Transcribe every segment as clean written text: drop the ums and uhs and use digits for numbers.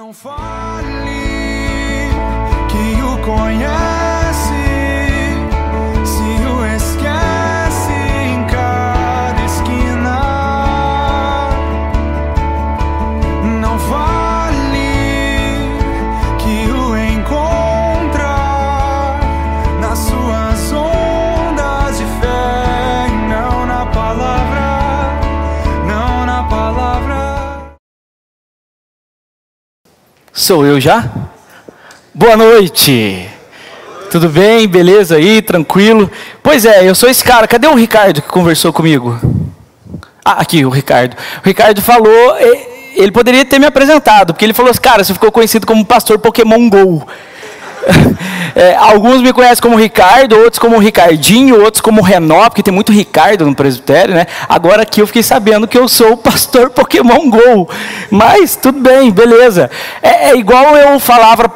Não fale que o conhece, se o esquece em cada esquina. Não fale que o encontra nas suas ondas de fé, e não na palavra, não na palavra. Sou eu já? Boa noite! Tudo bem? Beleza aí? Tranquilo? Pois é, eu sou esse cara. Cadê o Ricardo que conversou comigo? Ah, aqui, o Ricardo. O Ricardo falou, ele poderia ter me apresentado, porque ele falou assim, cara, você ficou conhecido como pastor Pokémon GO. Alguns me conhecem como Ricardo, outros como Ricardinho, outros como Renó, porque tem muito Ricardo no presbitério, né? Agora aqui eu fiquei sabendo que eu sou o pastor Pokémon GO. Mas tudo bem, beleza. É igual eu falava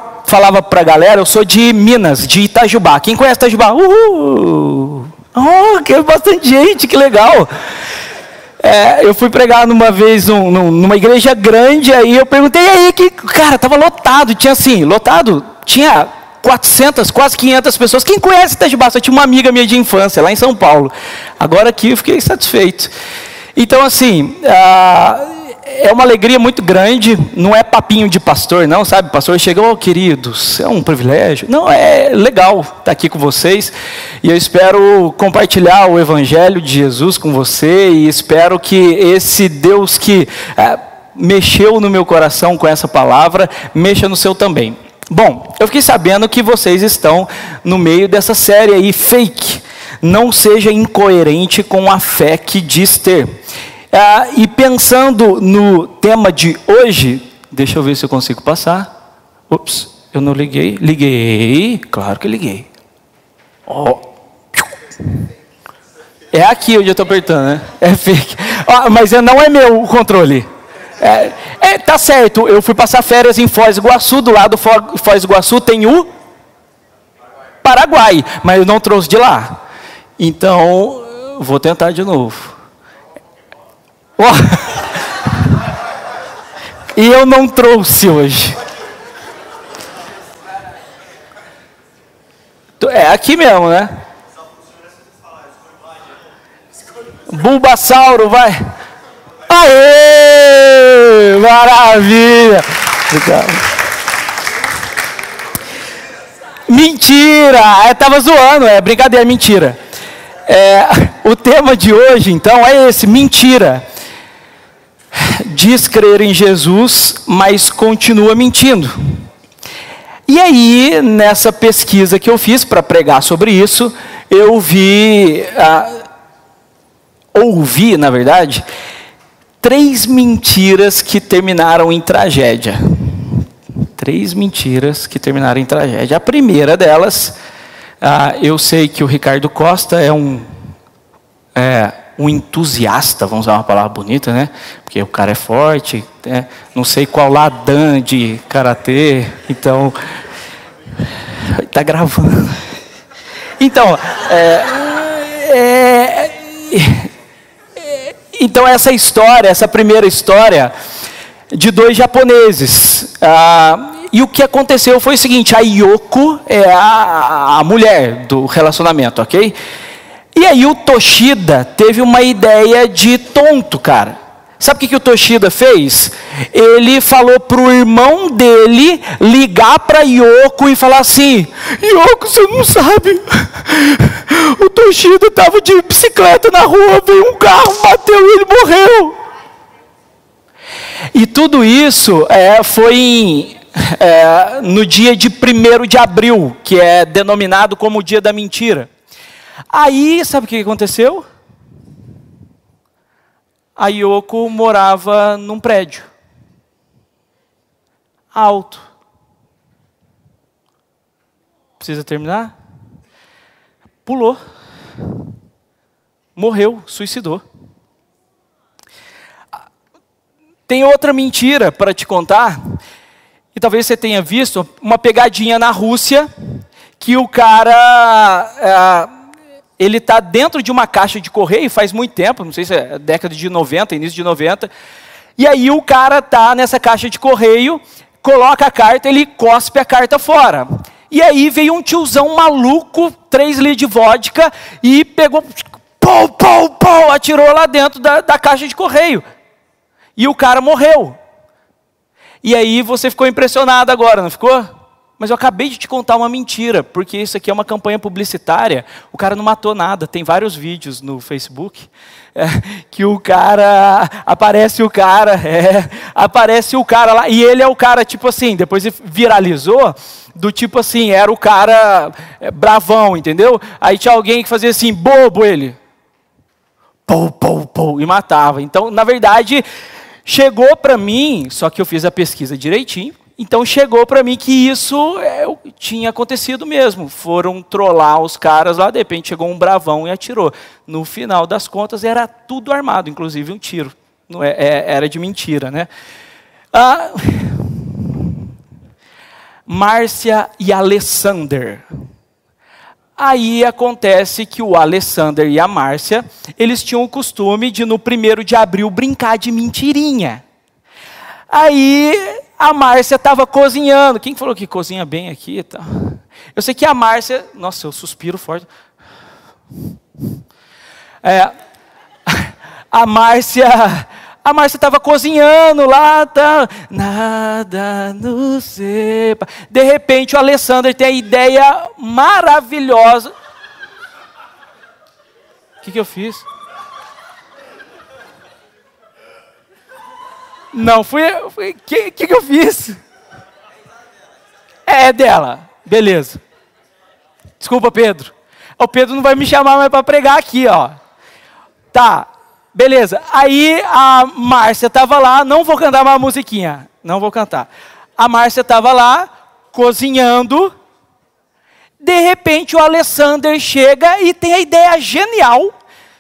pra galera, eu sou de Minas, de Itajubá. Quem conhece Itajubá? Oh, que bastante gente, que legal. Eu fui pregar numa vez numa igreja grande, aí eu perguntei, e aí, cara, tava lotado, tinha 400, quase 500 pessoas. Quem conhece Itajubá? Só tinha uma amiga minha de infância, lá em São Paulo. Agora aqui eu fiquei satisfeito. Então, assim, é uma alegria muito grande, não é papinho de pastor, não, sabe? Pastor chega, queridos, é um privilégio. Não, é legal estar aqui com vocês, e eu espero compartilhar o Evangelho de Jesus com você, e espero que esse Deus que mexeu no meu coração com essa palavra, mexa no seu também. Bom, eu fiquei sabendo que vocês estão no meio dessa série aí, Fake. Não seja incoerente com a fé que diz ter. E pensando no tema de hoje, deixa eu ver se eu consigo passar. Ups, eu não liguei. Liguei, claro que liguei. É aqui onde eu estou apertando, né? É fake. Mas não é meu o controle. Tá certo, eu fui passar férias em Foz do Iguaçu, do lado do Foz do Iguaçu tem o Paraguai, mas eu não trouxe de lá. Então, vou tentar de novo. E eu não trouxe hoje. É aqui mesmo, né? Bulbasauro, vai. Aê! Maravilha! Mentira! Tava zoando, brincadeira, mentira. O tema de hoje, então, é esse, mentira. Diz crer em Jesus, mas continua mentindo. E aí, nessa pesquisa que eu fiz para pregar sobre isso, eu ouvi, na verdade, 3 mentiras que terminaram em tragédia. 3 mentiras que terminaram em tragédia. A primeira delas, eu sei que o Ricardo Costa é um entusiasta, vamos usar uma palavra bonita, né? Porque o cara é forte, né? Não sei qual lá dan de karatê, então tá gravando. Então, então essa primeira história de 2 japoneses. E o que aconteceu foi o seguinte: a Yoko é a mulher do relacionamento, ok? E aí o Toshida teve uma ideia de tonto, cara. Sabe o que o Toshida fez? Ele falou para o irmão dele ligar para Yoko e falar assim: Yoko, você não sabe, o Toshida estava de bicicleta na rua, veio um carro, bateu e ele morreu. E tudo isso foi no dia de 1º de abril, que é denominado como o dia da mentira. Aí, sabe o que aconteceu? A Yoko morava num prédio alto. Precisa terminar? Pulou. Morreu, suicidou. Tem outra mentira para te contar, e talvez você tenha visto uma pegadinha na Rússia, que o cara ele está dentro de uma caixa de correio faz muito tempo, não sei se é década de 90, início de 90, e aí o cara está nessa caixa de correio coloca a carta, ele cospe a carta fora. E aí veio um tiozão maluco, 3 litros de vodka, e pegou, pau, pau, pau, atirou lá dentro da caixa de correio. E o cara morreu. E aí você ficou impressionado agora, não ficou? Mas eu acabei de te contar uma mentira, porque isso aqui é uma campanha publicitária. O cara não matou nada. Tem vários vídeos no Facebook que o cara, aparece o cara lá. E ele é o cara, tipo assim, depois viralizou, do tipo assim, era o cara bravão, entendeu? Aí tinha alguém que fazia assim, bobo ele. Pou, pou, pou, e matava. Então, na verdade, chegou para mim, só que eu fiz a pesquisa direitinho, então chegou para mim que isso tinha acontecido mesmo. Foram trollar os caras lá, de repente chegou um bravão e atirou. No final das contas era tudo armado, inclusive um tiro. Não era de mentira, né? Márcia e Alessander. Aí acontece que o Alessander e a Márcia, eles tinham o costume de no 1º de abril brincar de mentirinha. Aí a Márcia estava cozinhando. Quem falou que cozinha bem aqui e tal? Eu sei que a Márcia... Nossa, eu suspiro forte. A Márcia estava cozinhando lá, tá? Nada no sepa. De repente o Alessander tem a ideia maravilhosa. O que eu fiz? Não, fui eu. O que eu fiz? É dela. Beleza. Desculpa, Pedro. O Pedro não vai me chamar mais para pregar aqui, ó. Tá. Beleza. Aí a Márcia estava lá, não vou cantar uma musiquinha. Não vou cantar. A Márcia estava lá, cozinhando. De repente o Alessander chega e tem a ideia genial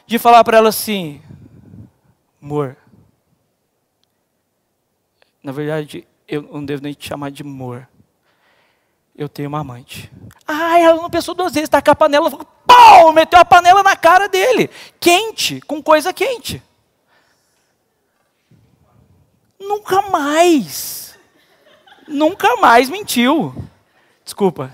de falar para ela assim, amor, na verdade, eu não devo nem te chamar de amor. Eu tenho uma amante. Ela não pensou 2 vezes, tacou a panela, pau, meteu a panela na cara dele. Quente, com coisa quente. Nunca mais mentiu. Desculpa.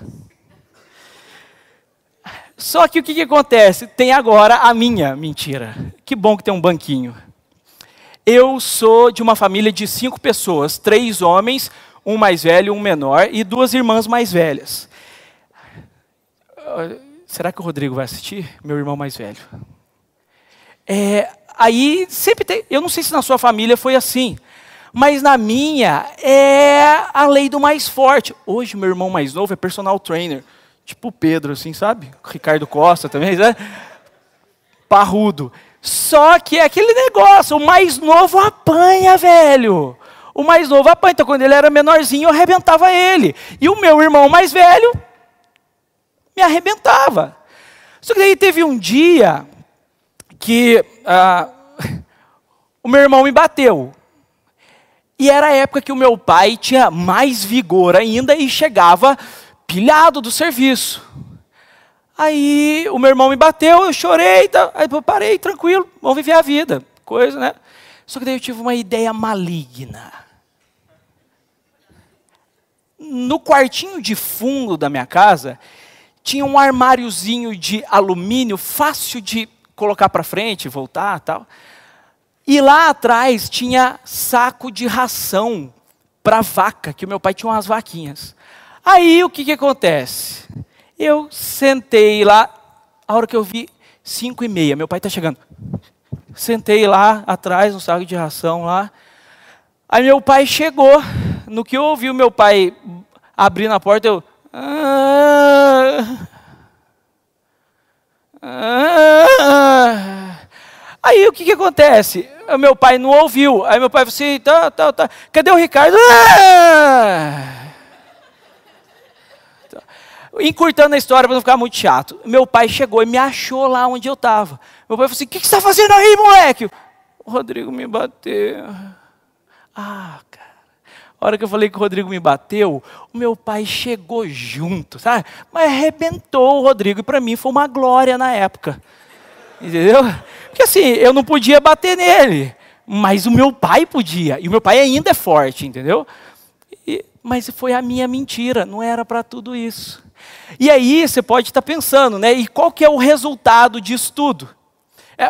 Só que o que acontece? Tem agora a minha mentira. Que bom que tem um banquinho. Eu sou de uma família de 5 pessoas, 3 homens, um mais velho, um menor, e 2 irmãs mais velhas. Será que o Rodrigo vai assistir? Meu irmão mais velho. Aí sempre tem, eu não sei se na sua família foi assim, mas na minha é a lei do mais forte. Hoje meu irmão mais novo é personal trainer, tipo o Pedro, assim, sabe? O Ricardo Costa também, né? Parrudo. Só que é aquele negócio, o mais novo apanha, velho. O mais novo apanha. Então, quando ele era menorzinho, eu arrebentava ele. E o meu irmão mais velho me arrebentava. Só que daí teve um dia que o meu irmão me bateu. E era a época que o meu pai tinha mais vigor ainda e chegava pilhado do serviço. Aí o meu irmão me bateu, eu chorei, tá? Aí eu parei, tranquilo, vamos viver a vida. Coisa, né? Só que daí eu tive uma ideia maligna. No quartinho de fundo da minha casa, tinha um armáriozinho de alumínio, fácil de colocar para frente, voltar e tal. E lá atrás tinha saco de ração para vaca, que o meu pai tinha umas vaquinhas. Aí o que acontece? Eu sentei lá, a hora que eu vi 5h30, meu pai está chegando. Sentei lá atrás, no saco de ração lá. Aí meu pai chegou, no que eu ouvi o meu pai abrindo a porta, eu... Aí o que acontece? O meu pai não ouviu. Aí meu pai falou assim, tá. Cadê o Ricardo? Encurtando a história para não ficar muito chato. Meu pai chegou e me achou lá onde eu estava. Meu pai falou assim, o que você está fazendo aí, moleque? O Rodrigo me bateu. Cara. A hora que eu falei que o Rodrigo me bateu, o meu pai chegou junto, sabe? Mas arrebentou o Rodrigo. E para mim foi uma glória na época. Entendeu? Porque assim, eu não podia bater nele. Mas o meu pai podia. E o meu pai ainda é forte, entendeu? mas foi a minha mentira, não era para tudo isso. E aí você pode estar pensando, né? E qual que é o resultado disso tudo?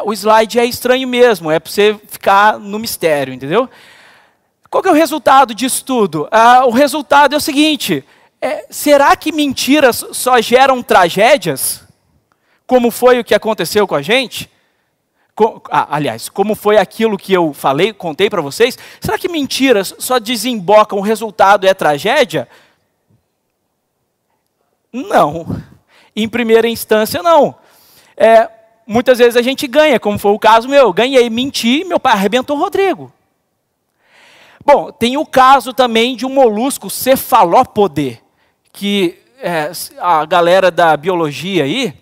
O slide é estranho mesmo, é para você ficar no mistério, entendeu? Qual que é o resultado disso tudo? O resultado é o seguinte, será que mentiras só geram tragédias? Como foi o que aconteceu com a gente? Aliás, como foi aquilo que eu falei, contei para vocês? Será que mentiras só desembocam, o resultado é tragédia? Não. Em primeira instância, não. Muitas vezes a gente ganha, como foi o caso meu. Ganhei, menti, meu pai arrebentou o Rodrigo. Bom, tem o caso também de um molusco cefalópode, que a galera da biologia aí,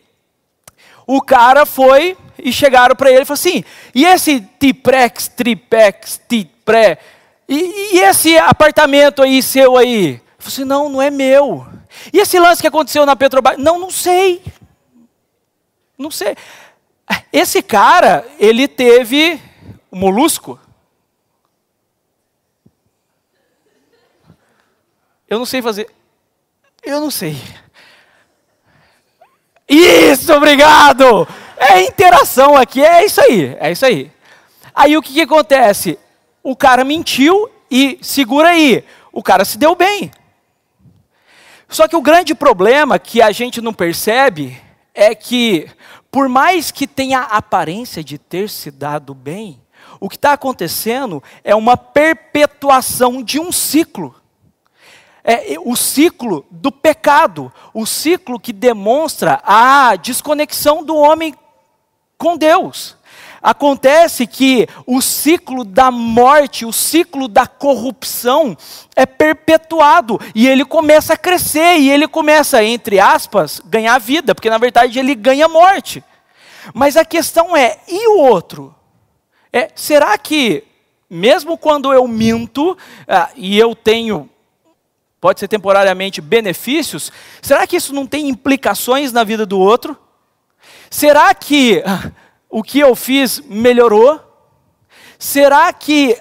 o cara foi e chegaram para ele e falaram assim, e esse Tiprex, Tripex, Tipré, e esse apartamento aí seu aí? Eu falei assim, não é meu. E esse lance que aconteceu na Petrobras? Não sei. Não sei. Esse cara, ele teve um molusco. Eu não sei fazer. Eu não sei. Isso, obrigado! É interação aqui, é isso aí. Aí o que acontece? O cara mentiu e, segura aí, o cara se deu bem. Só que o grande problema que a gente não percebe é que, por mais que tenha a aparência de ter se dado bem, o que está acontecendo é uma perpetuação de um ciclo. O ciclo do pecado, o ciclo que demonstra a desconexão do homem com Deus. Acontece que o ciclo da morte, o ciclo da corrupção é perpetuado e ele começa a crescer e ele começa, entre aspas, ganhar vida, porque na verdade ele ganha morte. Mas a questão e o outro? Será que, mesmo quando eu minto e eu tenho, pode ser temporariamente, benefícios, será que isso não tem implicações na vida do outro? Será que o que eu fiz melhorou? Será que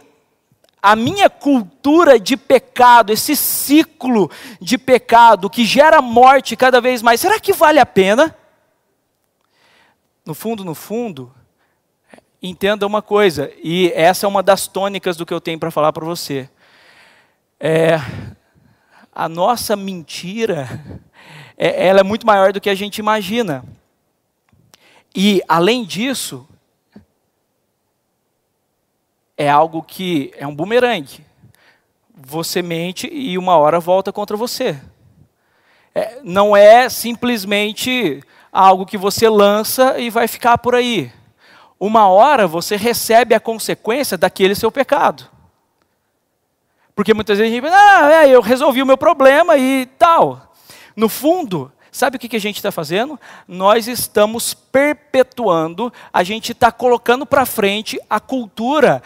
a minha cultura de pecado, esse ciclo de pecado que gera morte cada vez mais, será que vale a pena? No fundo, entenda uma coisa, e essa é uma das tônicas do que eu tenho para falar para você. A nossa mentira, ela é muito maior do que a gente imagina. E, além disso, é algo que é um bumerangue. Você mente e uma hora volta contra você. Não é simplesmente algo que você lança e vai ficar por aí. Uma hora você recebe a consequência daquele seu pecado. Porque muitas vezes a gente pensa, eu resolvi o meu problema e tal. No fundo, sabe o que a gente está fazendo? Nós estamos perpetuando, a gente está colocando para frente a cultura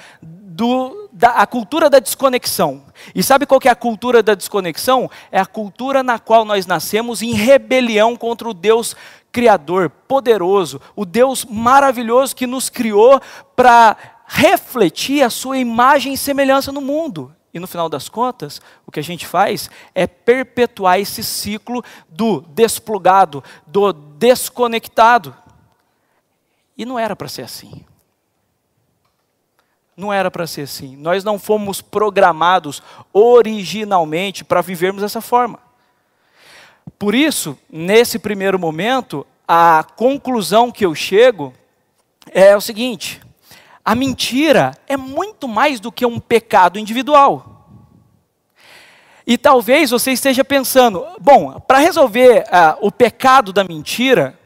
a cultura da desconexão. E sabe qual que é a cultura da desconexão? É a cultura na qual nós nascemos em rebelião contra o Deus Criador, poderoso, o Deus maravilhoso que nos criou para refletir a sua imagem e semelhança no mundo. E no final das contas, o que a gente faz é perpetuar esse ciclo do desplugado, do desconectado. E não era para ser assim. Não era para ser assim. Nós não fomos programados originalmente para vivermos dessa forma. Por isso, nesse primeiro momento, a conclusão que eu chego é o seguinte: a mentira é muito mais do que um pecado individual. E talvez você esteja pensando, bom, para resolver o pecado da mentira,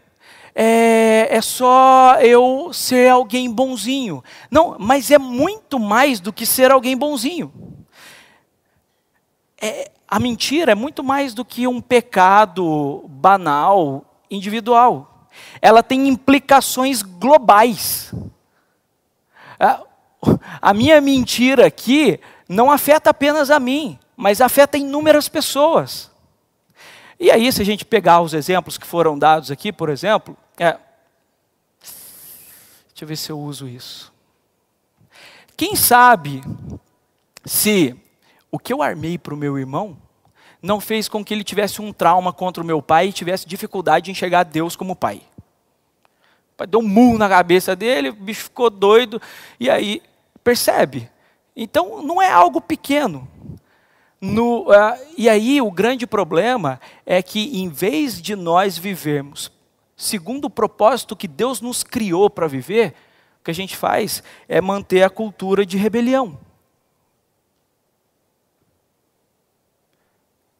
é só eu ser alguém bonzinho. Não, mas é muito mais do que ser alguém bonzinho. A mentira é muito mais do que um pecado banal, individual. Ela tem implicações globais. A minha mentira aqui não afeta apenas a mim, mas afeta inúmeras pessoas. E aí, se a gente pegar os exemplos que foram dados aqui, por exemplo, deixa eu ver se eu uso isso. Quem sabe se o que eu armei para o meu irmão não fez com que ele tivesse um trauma contra o meu pai e tivesse dificuldade de enxergar Deus como pai. O pai deu um murro na cabeça dele, o bicho ficou doido, e aí, percebe? Então, não é algo pequeno. E aí, o grande problema é que, em vez de nós vivermos segundo o propósito que Deus nos criou para viver, o que a gente faz é manter a cultura de rebelião.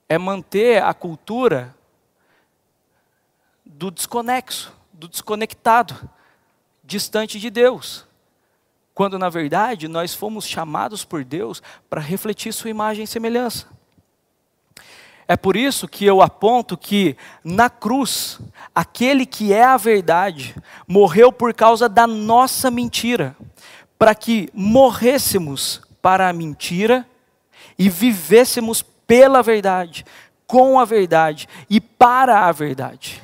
É manter a cultura do desconexo, do desconectado, distante de Deus. Quando, na verdade, nós fomos chamados por Deus para refletir sua imagem e semelhança. É por isso que eu aponto que, na cruz, aquele que é a verdade, morreu por causa da nossa mentira, para que morrêssemos para a mentira e vivêssemos pela verdade, com a verdade e para a verdade.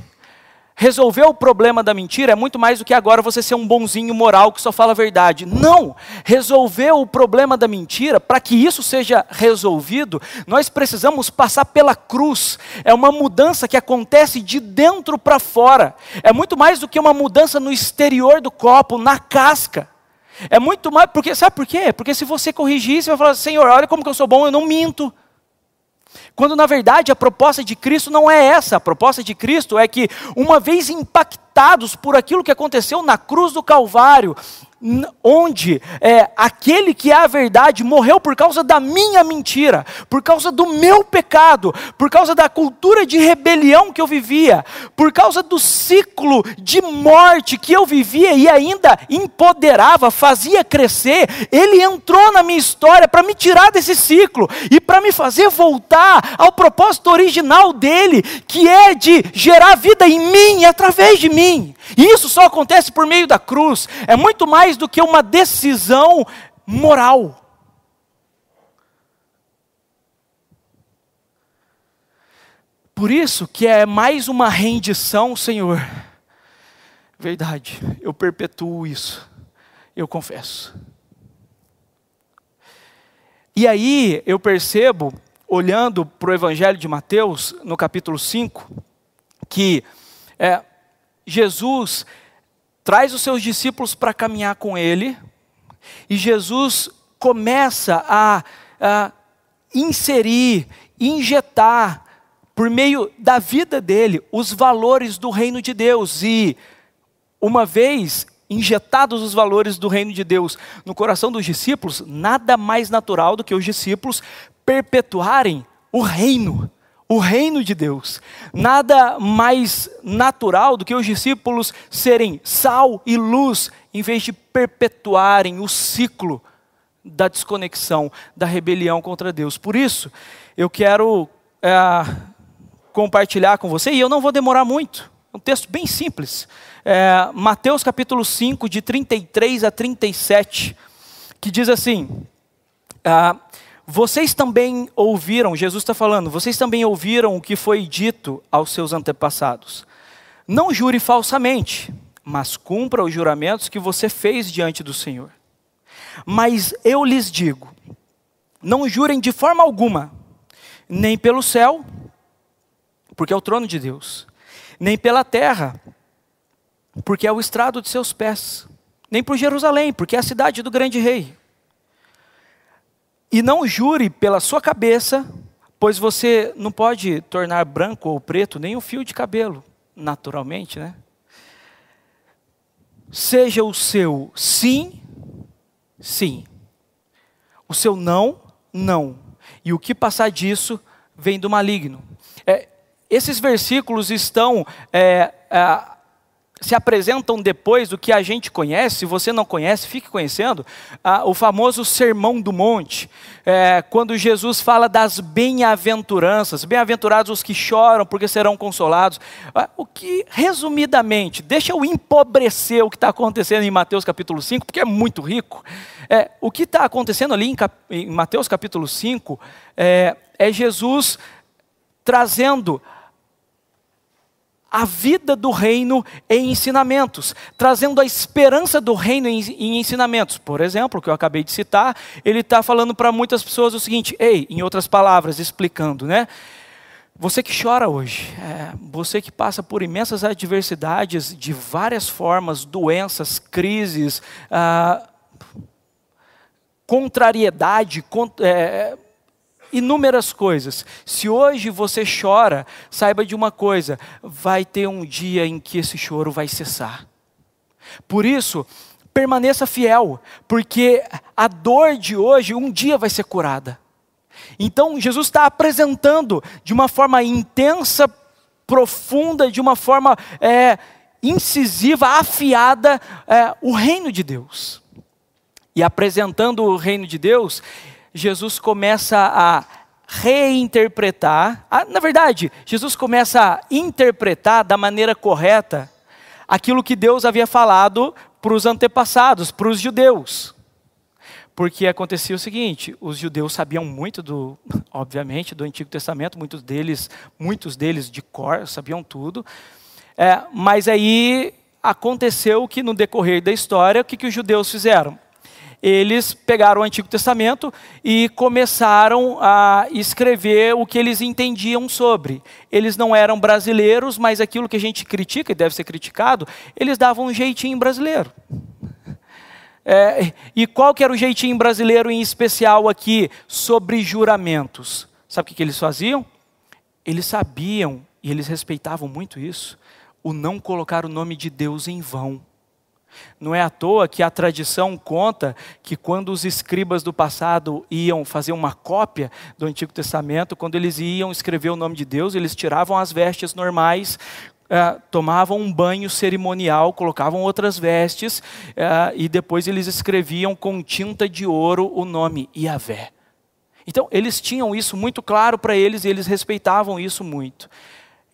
Resolver o problema da mentira é muito mais do que agora você ser um bonzinho moral que só fala a verdade. Não! Resolver o problema da mentira, para que isso seja resolvido, nós precisamos passar pela cruz. É uma mudança que acontece de dentro para fora. É muito mais do que uma mudança no exterior do copo, na casca. É muito mais, porque sabe por quê? Porque se você corrigir, você vai falar, Senhor, olha como que eu sou bom, eu não minto. Quando na verdade a proposta de Cristo não é essa. A proposta de Cristo é que, uma vez impactados por aquilo que aconteceu na cruz do Calvário, onde aquele que é a verdade morreu por causa da minha mentira, por causa do meu pecado, por causa da cultura de rebelião que eu vivia, por causa do ciclo de morte que eu vivia e ainda empoderava, fazia crescer. Ele entrou na minha história para me tirar desse ciclo e para me fazer voltar ao propósito original dele, que é de gerar vida em mim e através de mim. E isso só acontece por meio da cruz. É muito mais do que uma decisão moral. Por isso que é mais uma rendição, Senhor. Verdade, eu perpetuo isso, eu confesso. E aí eu percebo, olhando para o Evangelho de Mateus, no capítulo 5, que Jesus traz os seus discípulos para caminhar com ele, e Jesus começa a inserir, injetar, por meio da vida dele, os valores do reino de Deus. E, uma vez injetados os valores do reino de Deus no coração dos discípulos, nada mais natural do que os discípulos perpetuarem o reino de Deus. Nada mais natural do que os discípulos serem sal e luz, em vez de perpetuarem o ciclo da desconexão, da rebelião contra Deus. Por isso, eu quero compartilhar com você, e eu não vou demorar muito, um texto bem simples. Mateus capítulo 5, de 33 a 37, que diz assim: vocês também ouviram, Jesus está falando, vocês também ouviram o que foi dito aos seus antepassados. Não jure falsamente, mas cumpra os juramentos que você fez diante do Senhor. Mas eu lhes digo, não jurem de forma alguma, nem pelo céu, porque é o trono de Deus, nem pela terra, porque é o estrado de seus pés, nem por Jerusalém, porque é a cidade do grande rei. E não jure pela sua cabeça, pois você não pode tornar branco ou preto nem um fio de cabelo, naturalmente, né? Seja o seu sim, sim. O seu não, não. E o que passar disso vem do maligno. Esses versículos estão se apresentam depois do que a gente conhece. Se você não conhece, fique conhecendo o famoso Sermão do Monte, quando Jesus fala das bem-aventuranças. Bem-aventurados os que choram, porque serão consolados. O que, resumidamente, deixa eu empobrecer o que está acontecendo em Mateus capítulo 5, porque é muito rico. O que está acontecendo ali em Mateus capítulo 5 é Jesus trazendo a vida do reino em ensinamentos, trazendo a esperança do reino em ensinamentos. Por exemplo, o que eu acabei de citar, ele está falando para muitas pessoas o seguinte: em outras palavras, explicando, né? Você que chora hoje, você que passa por imensas adversidades de várias formas, doenças, crises, contrariedade, inúmeras coisas. Se hoje você chora, saiba de uma coisa, vai ter um dia em que esse choro vai cessar. Por isso, permaneça fiel, porque a dor de hoje um dia vai ser curada. Então Jesus está apresentando de uma forma intensa, profunda, de uma forma incisiva, afiada, o reino de Deus. E apresentando o reino de Deus, Jesus começa a reinterpretar, na verdade, Jesus começa a interpretar da maneira correta aquilo que Deus havia falado para os antepassados, para os judeus. Porque acontecia o seguinte, os judeus sabiam muito obviamente, do Antigo Testamento, muitos deles de cor, sabiam tudo. Mas aí aconteceu que no decorrer da história, o que os judeus fizeram? Eles pegaram o Antigo Testamento e começaram a escrever o que eles entendiam sobre. Eles não eram brasileiros, mas aquilo que a gente critica e deve ser criticado, eles davam um jeitinho brasileiro. E qual que era o jeitinho brasileiro em especial aqui sobre juramentos? Sabe o que eles faziam? Eles sabiam, e eles respeitavam muito isso, o não colocar o nome de Deus em vão. Não é à toa que a tradição conta que quando os escribas do passado iam fazer uma cópia do Antigo Testamento, quando eles iam escrever o nome de Deus, eles tiravam as vestes normais, tomavam um banho cerimonial, colocavam outras vestes, e depois eles escreviam com tinta de ouro o nome Yahvé. Então eles tinham isso muito claro para eles e eles respeitavam isso muito.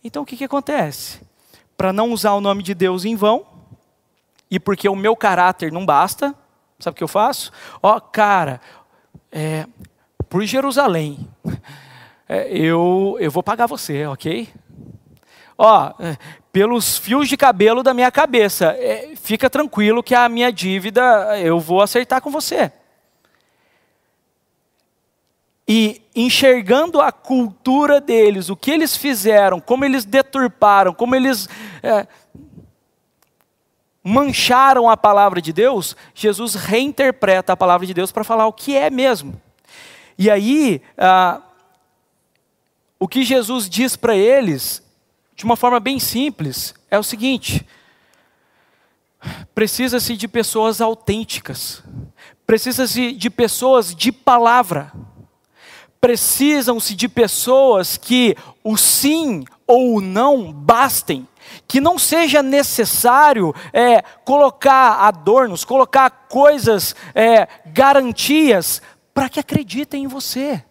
Então o que acontece? Para não usar o nome de Deus em vão, e porque o meu caráter não basta, sabe o que eu faço? Por Jerusalém, eu vou pagar você, ok? Pelos fios de cabelo da minha cabeça, fica tranquilo que a minha dívida eu vou acertar com você. E enxergando a cultura deles, o que eles fizeram, como eles deturparam, como eles mancharam a palavra de Deus, Jesus reinterpreta a palavra de Deus para falar o que é mesmo. E aí, o que Jesus diz para eles, de uma forma bem simples, é o seguinte: precisa-se de pessoas autênticas, precisa-se de pessoas de palavra, precisam-se de pessoas que o sim ou o não bastem, que não seja necessário colocar adornos, colocar coisas, garantias, para que acreditem em você.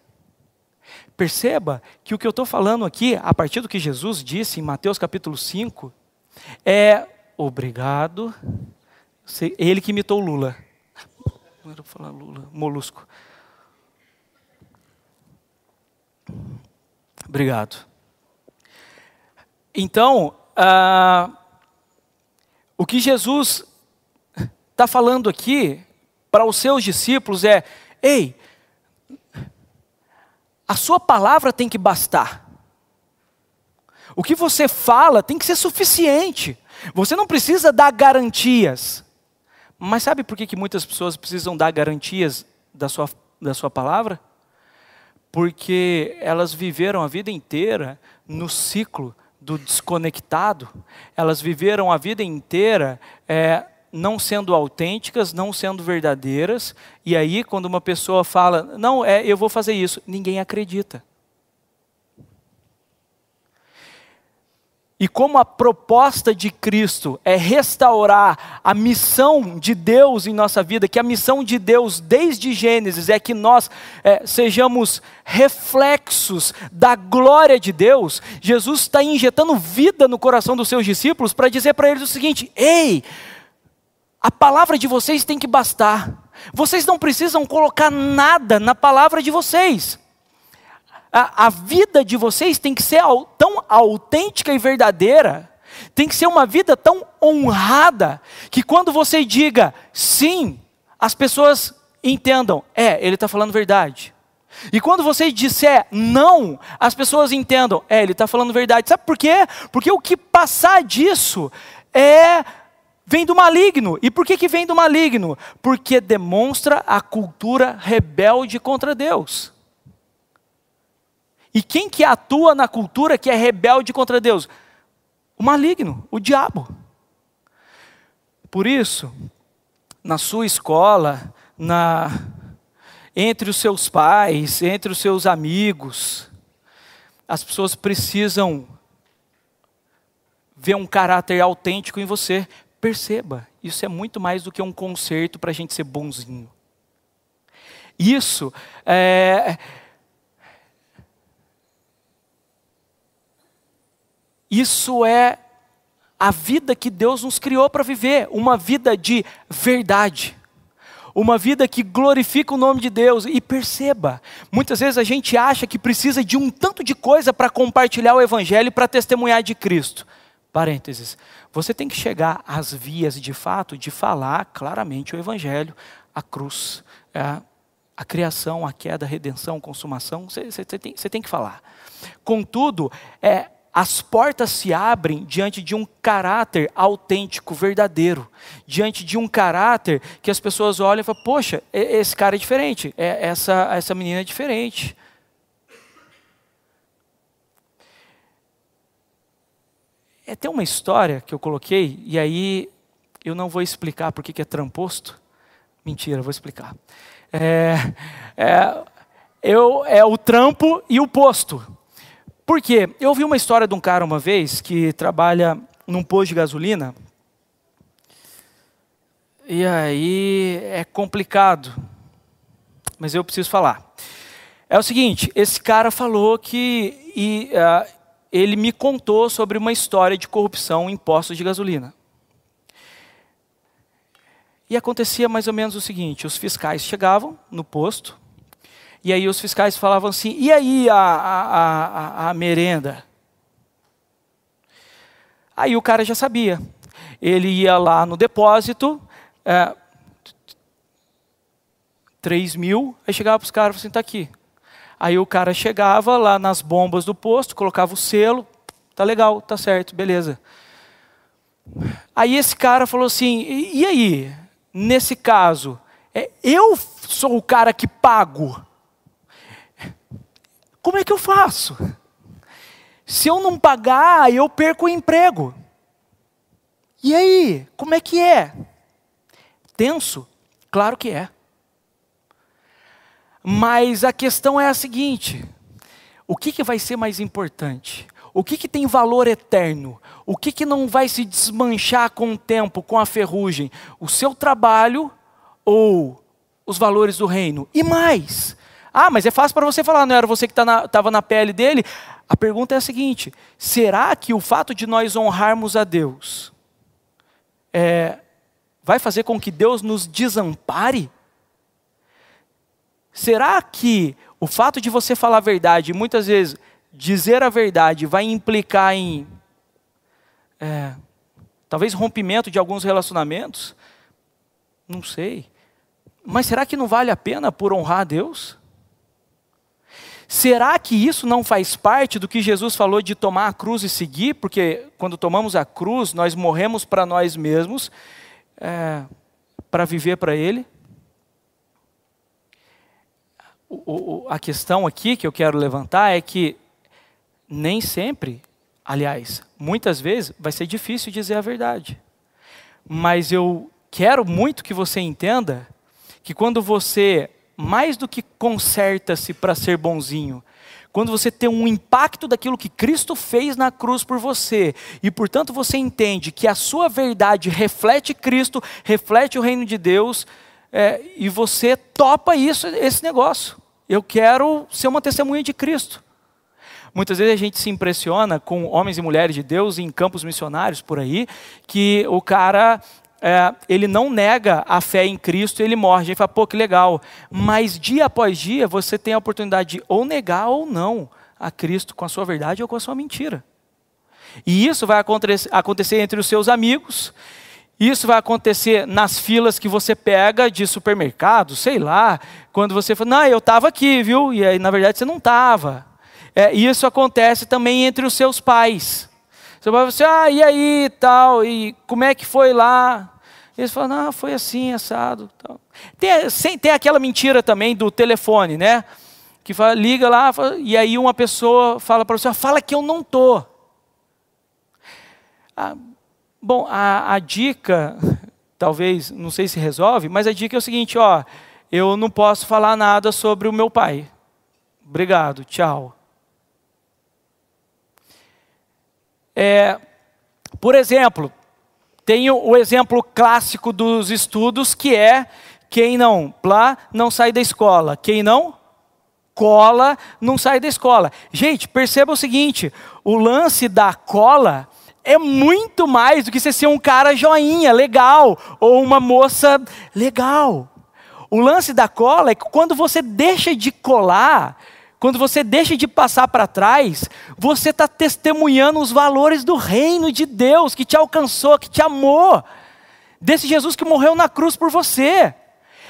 Perceba que o que eu estou falando aqui, a partir do que Jesus disse em Mateus capítulo 5, obrigado, ele que imitou Lula. Não era para falar Lula, molusco. Obrigado. Então, o que Jesus está falando aqui para os seus discípulos ei, a sua palavra tem que bastar. O que você fala tem que ser suficiente. Você não precisa dar garantias. Mas sabe por que muitas pessoas precisam dar garantias da sua palavra? Porque elas viveram a vida inteira no ciclo do desconectado. Elas viveram a vida inteira não sendo autênticas, não sendo verdadeiras. E aí quando uma pessoa fala, não, eu vou fazer isso, ninguém acredita. E como a proposta de Cristo é restaurar a missão de Deus em nossa vida, que a missão de Deus desde Gênesis é que nós sejamos reflexos da glória de Deus, Jesus está injetando vida no coração dos seus discípulos para dizer para eles o seguinte: ei, a palavra de vocês tem que bastar. Vocês não precisam colocar nada na palavra de vocês. A vida de vocês tem que ser tão autêntica e verdadeira, tem que ser uma vida tão honrada, que quando você diga sim, as pessoas entendam, ele está falando verdade. E quando você disser não, as pessoas entendam, ele está falando verdade. Sabe por quê? Porque o que passar disso vem do maligno. E por que vem do maligno? Porque demonstra a cultura rebelde contra Deus. E quem que atua na cultura que é rebelde contra Deus? O maligno, o diabo. Por isso, na sua escola, entre os seus pais, entre os seus amigos, as pessoas precisam ver um caráter autêntico em você. Perceba, isso é muito mais do que um conserto para a gente ser bonzinho. Isso é a vida que Deus nos criou para viver, uma vida de verdade. Uma vida que glorifica o nome de Deus. E perceba, muitas vezes a gente acha que precisa de um tanto de coisa para compartilhar o Evangelho e para testemunhar de Cristo. Parênteses, você tem que chegar às vias de fato de falar claramente o Evangelho, a cruz, a criação, a queda, a redenção, a consumação, você tem que falar. Contudo, as portas se abrem diante de um caráter autêntico, verdadeiro. Diante de um caráter que as pessoas olham e falam, poxa, esse cara é diferente, essa menina é diferente. Tem uma história que eu coloquei, e aí eu não vou explicar por que é tramposto. Mentira, eu vou explicar. É o trampo e o posto. Por quê? Eu ouvi uma história de um cara uma vez que trabalha num posto de gasolina. E aí é complicado, mas eu preciso falar. É o seguinte, esse cara falou que ele me contou sobre uma história de corrupção em postos de gasolina. E acontecia mais ou menos o seguinte, os fiscais chegavam no posto, e aí os fiscais falavam assim, e aí a merenda? Aí o cara já sabia. Ele ia lá no depósito, 3.000, aí chegava para os caras e falava assim, está aqui. Aí o cara chegava lá nas bombas do posto, colocava o selo, tá legal, tá certo, beleza. Aí esse cara falou assim, e aí, nesse caso, eu sou o cara que pago. Como é que eu faço? Se eu não pagar, eu perco o emprego. E aí, como é que é? Tenso? Claro que é. Mas a questão é a seguinte, o que vai ser mais importante? O que tem valor eterno? O que não vai se desmanchar com o tempo, com a ferrugem? O seu trabalho ou os valores do reino? E mais... mas é fácil para você falar, não era você que estava na pele dele? A pergunta é a seguinte, será que o fato de nós honrarmos a Deus vai fazer com que Deus nos desampare? Será que o fato de você falar a verdade, muitas vezes dizer a verdade, vai implicar em talvez rompimento de alguns relacionamentos? Não sei. Mas será que não vale a pena por honrar a Deus? Será que isso não faz parte do que Jesus falou de tomar a cruz e seguir? Porque quando tomamos a cruz, nós morremos para nós mesmos, para viver para Ele. A questão aqui que eu quero levantar é que nem sempre, aliás, muitas vezes vai ser difícil dizer a verdade. Mas eu quero muito que você entenda que quando você... mais do que conserta-se para ser bonzinho, quando você tem um impacto daquilo que Cristo fez na cruz por você, e portanto você entende que a sua verdade reflete Cristo, reflete o reino de Deus, e você topa esse negócio. Eu quero ser uma testemunha de Cristo. Muitas vezes a gente se impressiona com homens e mulheres de Deus em campos missionários por aí, que o cara... ele não nega a fé em Cristo, ele morre. A gente fala, pô, que legal. Mas dia após dia, você tem a oportunidade de ou negar ou não a Cristo com a sua verdade ou com a sua mentira. E isso vai acontecer entre os seus amigos. Isso vai acontecer nas filas que você pega de supermercado, sei lá, quando você fala, não, eu estava aqui, viu? E aí, na verdade, você não estava. Isso acontece também entre os seus pais. Você vai falar, e aí, tal, e como é que foi lá? Eles falam, não, foi assim, assado. Tal. Tem aquela mentira também do telefone, né? Que fala, liga lá, e aí uma pessoa fala para você, fala que eu não estou. Bom, a dica, talvez, não sei se resolve, mas a dica é o seguinte, ó, eu não posso falar nada sobre o meu pai. Obrigado, tchau. Por exemplo, tem o exemplo clássico dos estudos, que é quem não sai da escola. Quem não cola, não sai da escola. Gente, perceba o seguinte, o lance da cola é muito mais do que você ser um cara joinha, legal, ou uma moça legal. O lance da cola é que quando você deixa de colar, quando você deixa de passar para trás, você está testemunhando os valores do reino de Deus, que te alcançou, que te amou. Desse Jesus que morreu na cruz por você.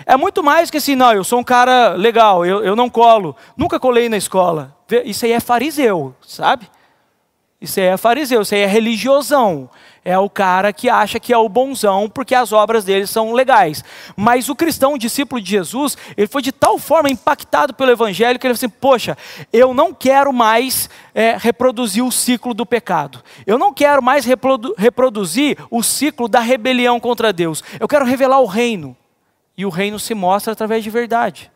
É muito mais que assim, não, eu sou um cara legal, eu não colo. Nunca colei na escola. Isso aí é fariseu, sabe? Isso aí é fariseu, isso aí é religiosão. É o cara que acha que é o bonzão porque as obras dele são legais. Mas o cristão, o discípulo de Jesus, ele foi de tal forma impactado pelo evangelho que ele falou assim, poxa, eu não quero mais reproduzir o ciclo do pecado. Eu não quero mais reproduzir o ciclo da rebelião contra Deus. Eu quero revelar o reino. E o reino se mostra através de verdade.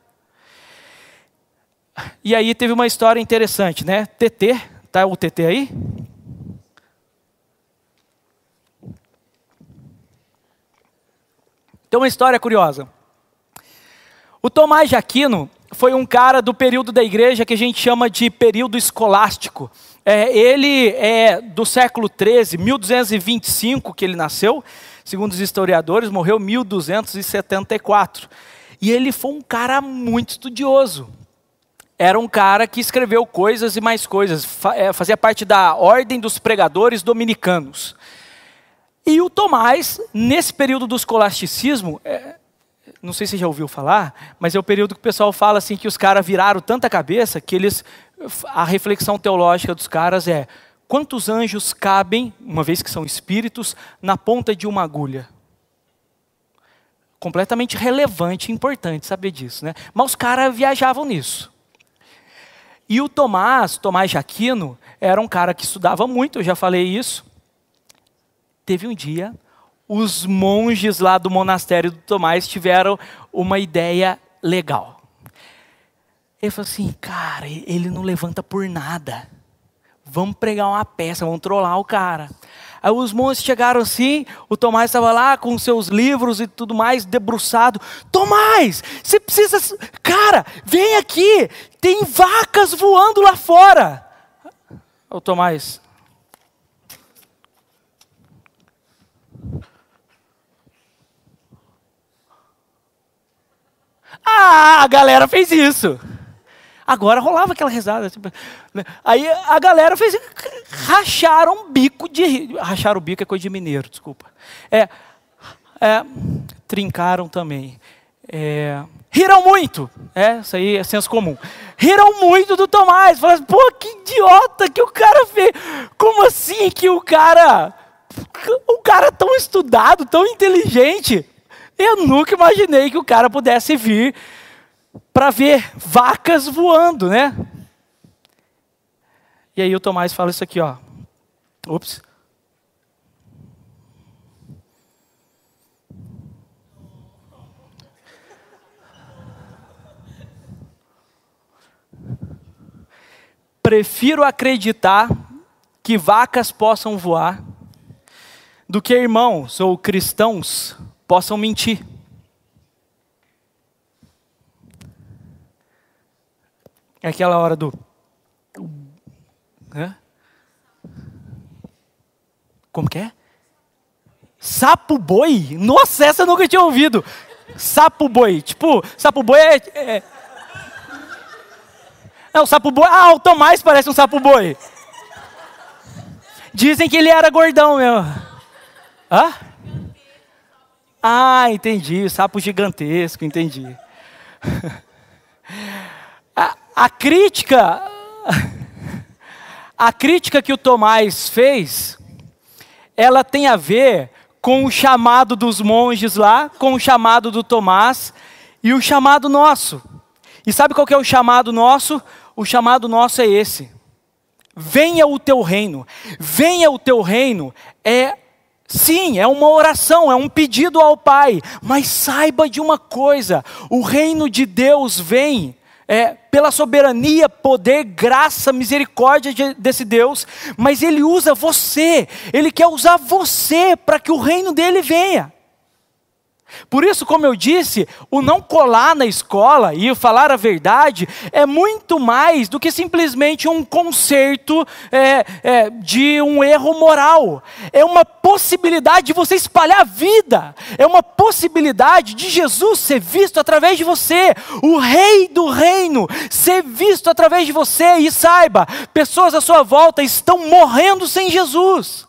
E aí teve uma história interessante, né? TT, tá o TT aí? Tem uma história curiosa. O Tomás de Aquino foi um cara do período da igreja que a gente chama de período escolástico. Ele é do século XIII, 1225 que ele nasceu, segundo os historiadores, morreu em 1274. E ele foi um cara muito estudioso. Era um cara que escreveu coisas e mais coisas, fazia parte da ordem dos pregadores dominicanos. E o Tomás, nesse período do escolasticismo, não sei se você já ouviu falar, mas é o período que o pessoal fala assim que os caras viraram tanta cabeça que a reflexão teológica dos caras é quantos anjos cabem, uma vez que são espíritos, na ponta de uma agulha? Completamente relevante e importante saber disso, né? Mas os caras viajavam nisso. E o Tomás de Aquino, era um cara que estudava muito, eu já falei isso. Teve um dia, os monges lá do monastério do Tomás tiveram uma ideia legal. Ele falou assim, cara, ele não levanta por nada. Vamos pregar uma peça, vamos trollar o cara. Aí os monges chegaram assim, o Tomás estava lá com seus livros e tudo mais, debruçado. Tomás, você precisa... Cara, vem aqui, tem vacas voando lá fora. O Tomás... a galera fez isso. Agora rolava aquela risada. Tipo, aí a galera fez... Racharam o bico de rir. Racharam o bico é coisa de mineiro, desculpa. Trincaram também. Riram muito. Isso aí é senso comum. Riram muito do Tomás. Falaram, pô, que idiota que o cara fez. Como assim que o cara tão estudado, tão inteligente... Eu nunca imaginei que o cara pudesse vir para ver vacas voando, né? E aí o Tomás fala isso aqui, ó. Ups. Prefiro acreditar que vacas possam voar do que irmãos ou cristãos possam mentir. É aquela hora do... Como que é? Sapo boi? Nossa, essa eu nunca tinha ouvido. Sapo boi. Tipo, sapo boi Não, sapo boi... o Tomás parece um sapo boi. Dizem que ele era gordão mesmo. Ah, entendi, sapo gigantesco, entendi. A crítica que o Tomás fez, ela tem a ver com o chamado dos monges lá, com o chamado do Tomás e o chamado nosso. E sabe qual que é o chamado nosso? O chamado nosso é esse: venha o teu reino. Venha o teu reino sim, é uma oração, é um pedido ao Pai. Mas saiba de uma coisa: o reino de Deus vem pela soberania, poder, graça, misericórdia desse Deus. Mas Ele usa você, Ele quer usar você para que o reino dele venha. Por isso, como eu disse, o não colar na escola e o falar a verdade é muito mais do que simplesmente um conserto de um erro moral. É uma possibilidade de você espalhar a vida. É uma possibilidade de Jesus ser visto através de você. O Rei do Reino ser visto através de você. E saiba, pessoas à sua volta estão morrendo sem Jesus.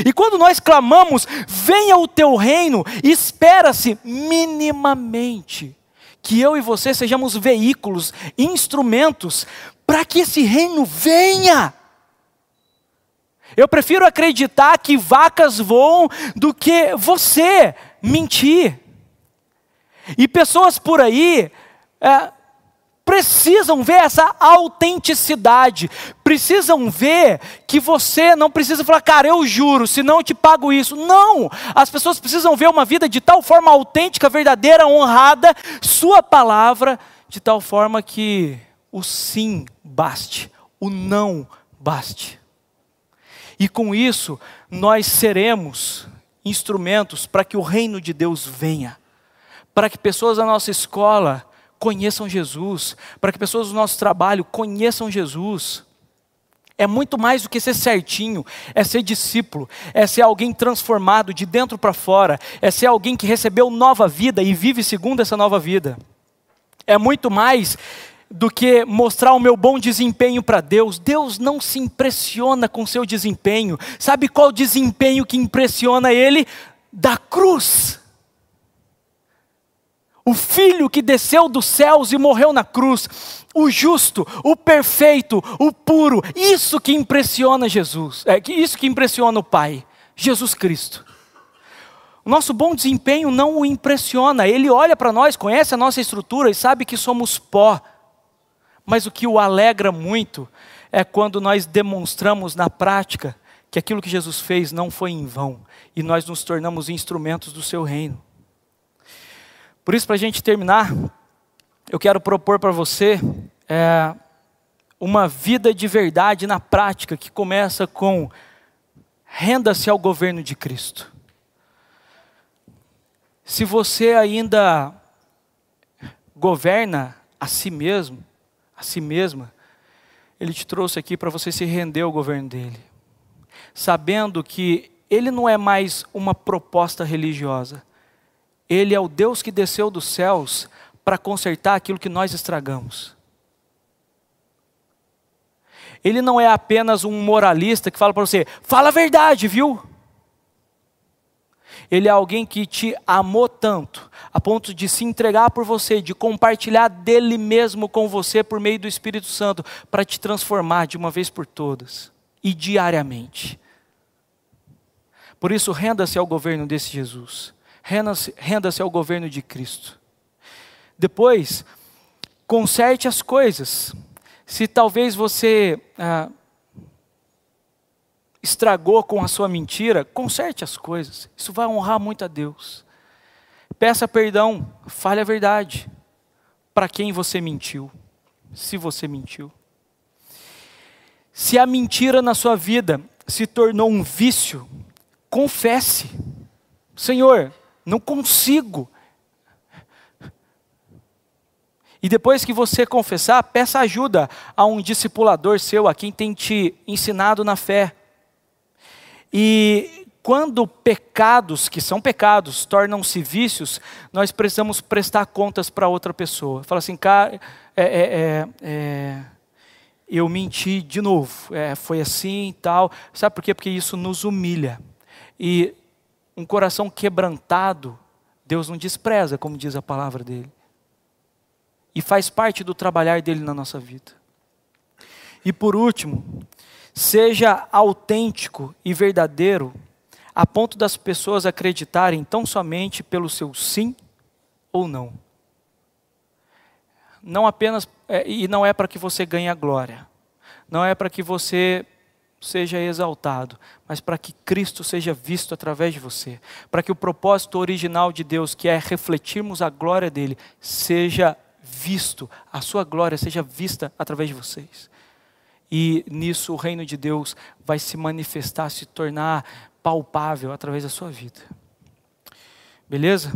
E quando nós clamamos, venha o teu reino, espera-se minimamente que eu e você sejamos veículos, instrumentos, para que esse reino venha. Eu prefiro acreditar que vacas voam do que você mentir. E pessoas por aí precisam ver essa autenticidade, precisam ver que você não precisa falar, cara, eu juro, senão eu te pago isso. Não, as pessoas precisam ver uma vida de tal forma autêntica, verdadeira, honrada, sua palavra, de tal forma que o sim baste, o não baste. E com isso, nós seremos instrumentos para que o reino de Deus venha, para que pessoas da nossa escola conheçam Jesus, para que pessoas do nosso trabalho conheçam Jesus. É muito mais do que ser certinho, é ser discípulo, é ser alguém transformado de dentro para fora, é ser alguém que recebeu nova vida e vive segundo essa nova vida. É muito mais do que mostrar o meu bom desempenho para Deus. Deus não se impressiona com o seu desempenho. Sabe qual desempenho que impressiona Ele? Da cruz. O Filho que desceu dos céus e morreu na cruz, o justo, o perfeito, o puro, isso que impressiona Jesus, isso que impressiona o Pai, Jesus Cristo. O nosso bom desempenho não o impressiona, Ele olha para nós, conhece a nossa estrutura e sabe que somos pó. Mas o que o alegra muito é quando nós demonstramos na prática que aquilo que Jesus fez não foi em vão, e nós nos tornamos instrumentos do seu reino. Por isso, para a gente terminar, eu quero propor para você uma vida de verdade na prática, que começa com renda-se ao governo de Cristo. Se você ainda governa a si mesmo, a si mesma, Ele te trouxe aqui para você se render ao governo dele, sabendo que Ele não é mais uma proposta religiosa. Ele é o Deus que desceu dos céus para consertar aquilo que nós estragamos. Ele não é apenas um moralista que fala para você, fala a verdade, viu? Ele é alguém que te amou tanto, a ponto de se entregar por você, de compartilhar dele mesmo com você por meio do Espírito Santo, para te transformar de uma vez por todas e diariamente. Por isso, renda-se ao governo desse Jesus. Renda-se ao governo de Cristo. Depois, conserte as coisas. Se talvez você estragou com a sua mentira, conserte as coisas. Isso vai honrar muito a Deus. Peça perdão, fale a verdade. Para quem você mentiu, se você mentiu. Se a mentira na sua vida se tornou um vício, confesse. Senhor, não consigo. E depois que você confessar, peça ajuda a um discipulador seu, a quem tem te ensinado na fé. E quando pecados, que são pecados, tornam-se vícios, nós precisamos prestar contas para outra pessoa. Fala assim, cara, eu menti de novo, foi assim e tal. Sabe por quê? Porque isso nos humilha. E um coração quebrantado Deus não despreza, como diz a palavra dele. E faz parte do trabalhar dele na nossa vida. E por último, seja autêntico e verdadeiro a ponto das pessoas acreditarem tão somente pelo seu sim ou não. Não apenas, e não é para que você ganhe a glória, não é para que você seja exaltado, mas para que Cristo seja visto através de você, para que o propósito original de Deus, que é refletirmos a glória dele, seja visto, a sua glória seja vista através de vocês. E nisso o reino de Deus vai se manifestar, se tornar palpável através da sua vida. Beleza?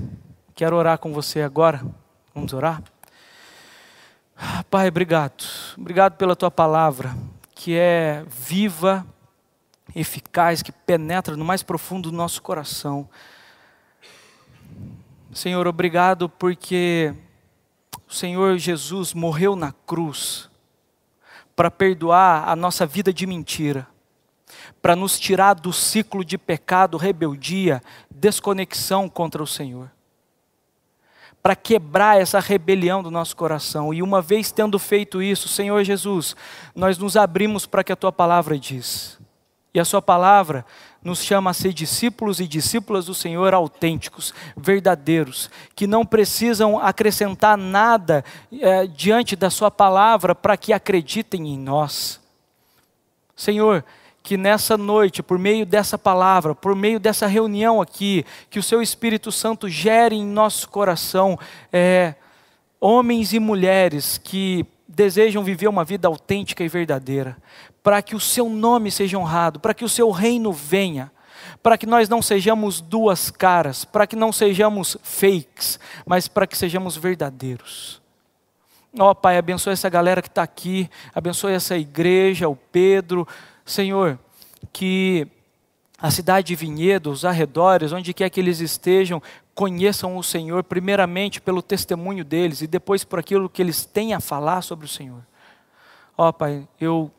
Quero orar com você agora. Vamos orar? Pai, obrigado. Obrigado pela tua palavra, que é viva, eficaz, que penetra no mais profundo do nosso coração. Senhor, obrigado porque o Senhor Jesus morreu na cruz para perdoar a nossa vida de mentira, para nos tirar do ciclo de pecado, rebeldia, desconexão contra o Senhor, para quebrar essa rebelião do nosso coração. E uma vez tendo feito isso, Senhor Jesus, nós nos abrimos para que a Tua palavra diz. E a Sua palavra nos chama a ser discípulos e discípulas do Senhor autênticos, verdadeiros, que não precisam acrescentar nada diante da Sua palavra para que acreditem em nós. Senhor, que nessa noite, por meio dessa palavra, por meio dessa reunião aqui, que o Seu Espírito Santo gere em nosso coração homens e mulheres que desejam viver uma vida autêntica e verdadeira, para que o Seu nome seja honrado, para que o Seu reino venha, para que nós não sejamos duas caras, para que não sejamos fakes, mas para que sejamos verdadeiros. Ó Pai, abençoe essa galera que está aqui, abençoe essa igreja, o Pedro. Senhor, que a cidade de Vinhedo, os arredores, onde quer que eles estejam, conheçam o Senhor, primeiramente pelo testemunho deles e depois por aquilo que eles têm a falar sobre o Senhor. Ó Pai, eu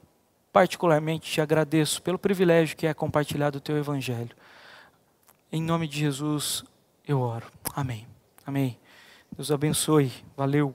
particularmente te agradeço pelo privilégio que é compartilhar do Teu Evangelho. Em nome de Jesus eu oro. Amém. Amém. Deus abençoe. Valeu.